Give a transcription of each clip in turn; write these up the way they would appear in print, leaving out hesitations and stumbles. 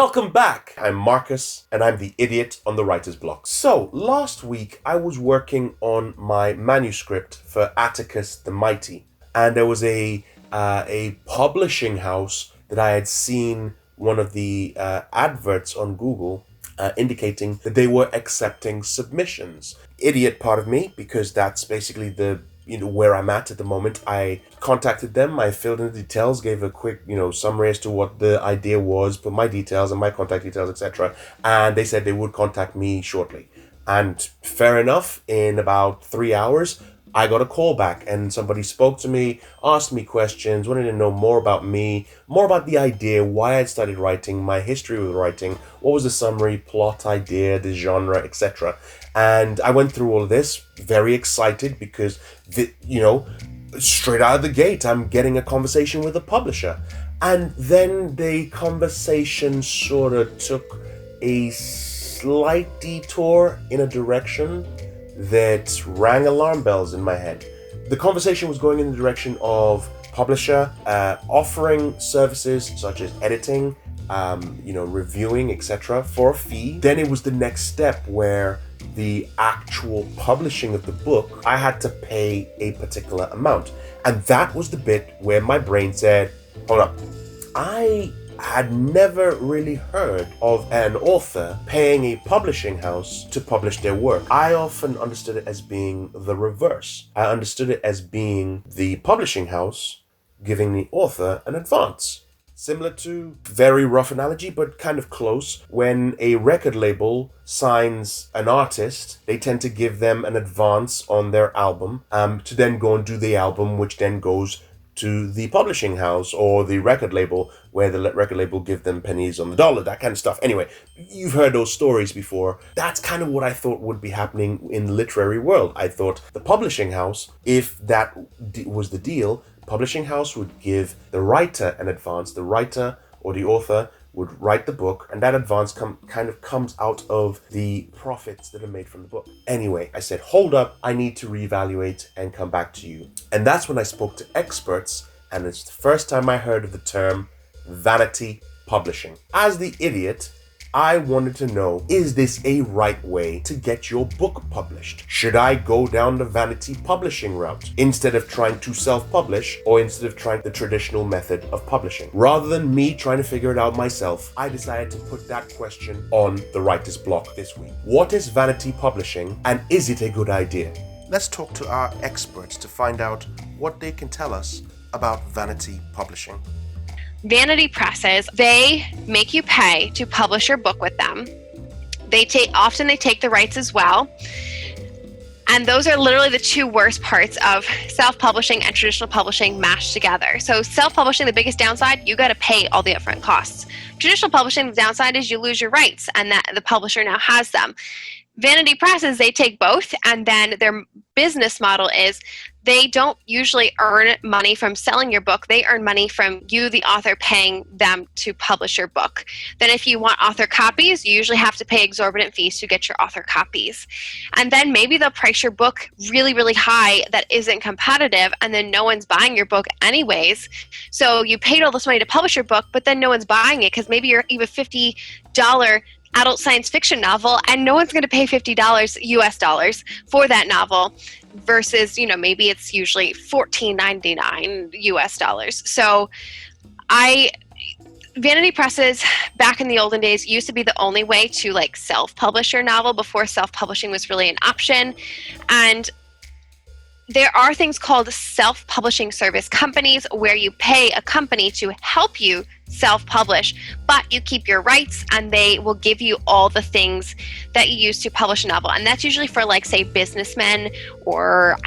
Welcome back! I'm Marcus, and I'm the idiot on the writer's block. So, last week I was working on my manuscript for Atticus the Mighty, and there was a publishing house that I had seen one of the adverts on Google indicating that they were accepting submissions. Idiot part of me, because that's basically where I'm at the moment. I contacted them, I filled in the details, gave a quick, summary as to what the idea was, put my details and my contact details, etc. And they said they would contact me shortly. And fair enough, in about 3 hours, I got a call back and somebody spoke to me, asked me questions, wanted to know more about me, more about the idea, why I'd started writing, my history with writing, what was the summary, plot, idea, the genre, etc. And I went through all of this, very excited because, straight out of the gate, I'm getting a conversation with a publisher. And then the conversation sort of took a slight detour in a direction that rang alarm bells in my head. The conversation was going in the direction of publisher offering services such as editing, reviewing, etc. for a fee. Then it was the next step where the actual publishing of the book, I had to pay a particular amount. And that was the bit where my brain said, hold up, I had never really heard of an author paying a publishing house to publish their work. I often understood it as being the reverse. I understood it as being the publishing house giving the author an advance. Similar to, very rough analogy, but kind of close, when a record label signs an artist, they tend to give them an advance on their album to then go and do the album, which then goes to the publishing house or the record label, where the record label give them pennies on the dollar, that kind of stuff. Anyway, you've heard those stories before. That's kind of what I thought would be happening in the literary world. I thought the publishing house, if that was the deal, publishing house would give the writer an advance. The writer or the author would write the book, and that advance kind of comes out of the profits that are made from the book. Anyway, I said, hold up, I need to reevaluate and come back to you. And that's when I spoke to experts, and it's the first time I heard of the term Vanity Publishing. As the idiot, I wanted to know, is this a right way to get your book published? Should I go down the Vanity Publishing route instead of trying to self-publish, or instead of trying the traditional method of publishing? Rather than me trying to figure it out myself, I decided to put that question on the writer's block this week. What is Vanity Publishing, and is it a good idea? Let's talk to our experts to find out what they can tell us about Vanity Publishing. Vanity presses, they make you pay to publish your book with them. Often they take the rights as well. And those are literally the two worst parts of self-publishing and traditional publishing mashed together. So self-publishing, the biggest downside, you got to pay all the upfront costs. Traditional publishing, the downside is you lose your rights and that the publisher now has them. Vanity presses, they take both, and then their business model is they don't usually earn money from selling your book. They earn money from you, the author, paying them to publish your book. Then if you want author copies, you usually have to pay exorbitant fees to get your author copies. And then maybe they'll price your book really, really high that isn't competitive, and then no one's buying your book anyways. So you paid all this money to publish your book, but then no one's buying it because maybe you're even $50 adult science fiction novel, and no one's going to pay $50 US dollars for that novel versus, maybe it's usually $14.99 US dollars. So Vanity presses back in the olden days used to be the only way to self-publish your novel before self-publishing was really an option. And there are things called self-publishing service companies where you pay a company to help you self-publish, but you keep your rights and they will give you all the things that you use to publish a novel. And that's usually for say businessmen or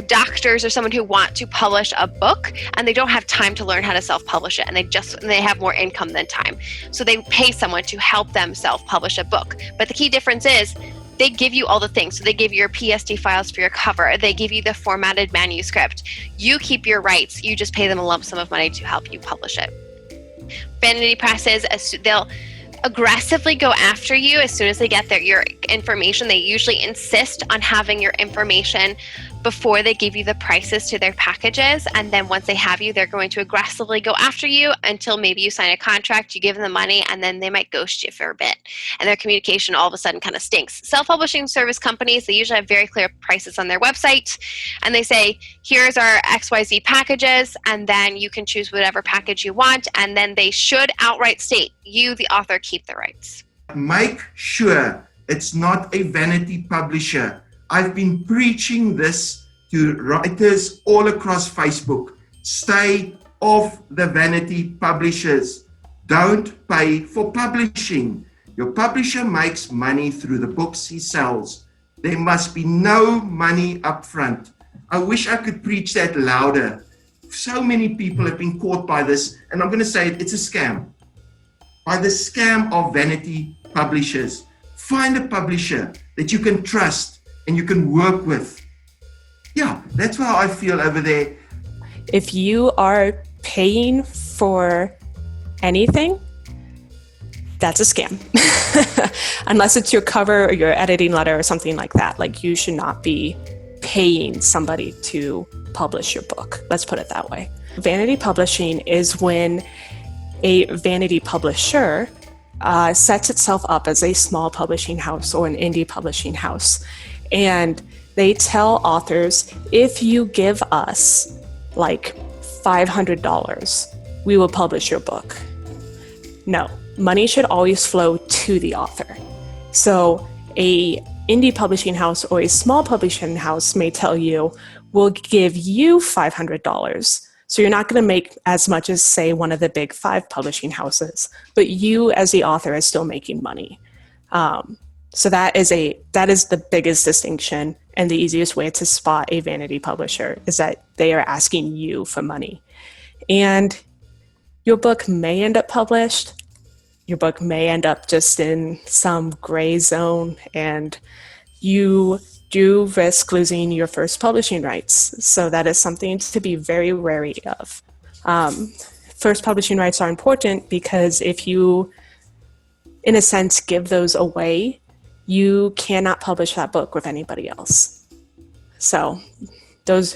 doctors or someone who want to publish a book and they don't have time to learn how to self-publish it, and they have more income than time. So they pay someone to help them self-publish a book. But the key difference is they give you all the things. So they give you your PSD files for your cover. They give you the formatted manuscript. You keep your rights. You just pay them a lump sum of money to help you publish it. Vanity presses, they'll aggressively go after you as soon as they get your information. They usually insist on having your information before they give you the prices to their packages. And then once they have you, they're going to aggressively go after you until maybe you sign a contract, you give them the money, and then they might ghost you for a bit. And their communication all of a sudden kind of stinks. Self-publishing service companies, they usually have very clear prices on their website. And they say, here's our XYZ packages, and then you can choose whatever package you want. And then they should outright state, you, the author, keep the rights. Make sure it's not a vanity publisher. I've been preaching this to writers all across Facebook. Stay off the vanity publishers. Don't pay for publishing. Your publisher makes money through the books he sells. There must be no money up front. I wish I could preach that louder. So many people have been caught by this, and I'm going to say it's a scam. By the scam of vanity publishers. Find a publisher that you can trust and you can work with. Yeah, that's how I feel over there. If you are paying for anything, that's a scam. Unless it's your cover or your editing letter or something like that. Like, you should not be paying somebody to publish your book. Let's put it that way. Vanity publishing is when a vanity publisher sets itself up as a small publishing house or an indie publishing house. And they tell authors, if you give us like $500, we will publish your book. No, money should always flow to the author. So a indie publishing house or a small publishing house may tell you, we'll give you $500. So you're not going to make as much as, say, one of the big 5 publishing houses, but you as the author is still making money. So that is the biggest distinction, and the easiest way to spot a vanity publisher is that they are asking you for money. And your book may end up published. Your book may end up just in some gray zone, and you do risk losing your first publishing rights. So that is something to be very wary of. First publishing rights are important because if you, in a sense, give those away, you cannot publish that book with anybody else. So those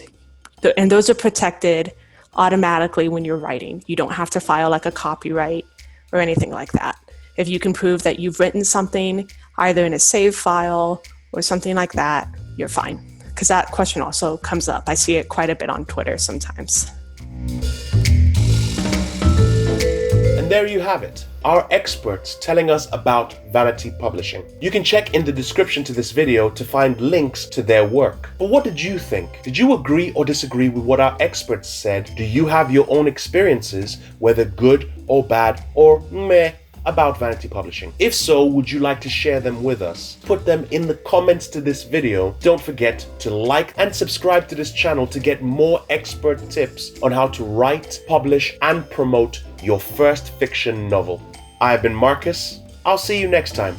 are protected automatically when you're writing. You don't have to file like a copyright or anything like that. If you can prove that you've written something either in a save file or something like that, you're fine. Because that question also comes up. I see it quite a bit on Twitter sometimes. And there you have it, our experts telling us about Vanity Publishing. You can check in the description to this video to find links to their work. But what did you think? Did you agree or disagree with what our experts said? Do you have your own experiences, whether good or bad or meh, about Vanity Publishing? If so, would you like to share them with us? Put them in the comments to this video. Don't forget to like and subscribe to this channel to get more expert tips on how to write, publish, and promote your first fiction novel. I have been Marcus. I'll see you next time.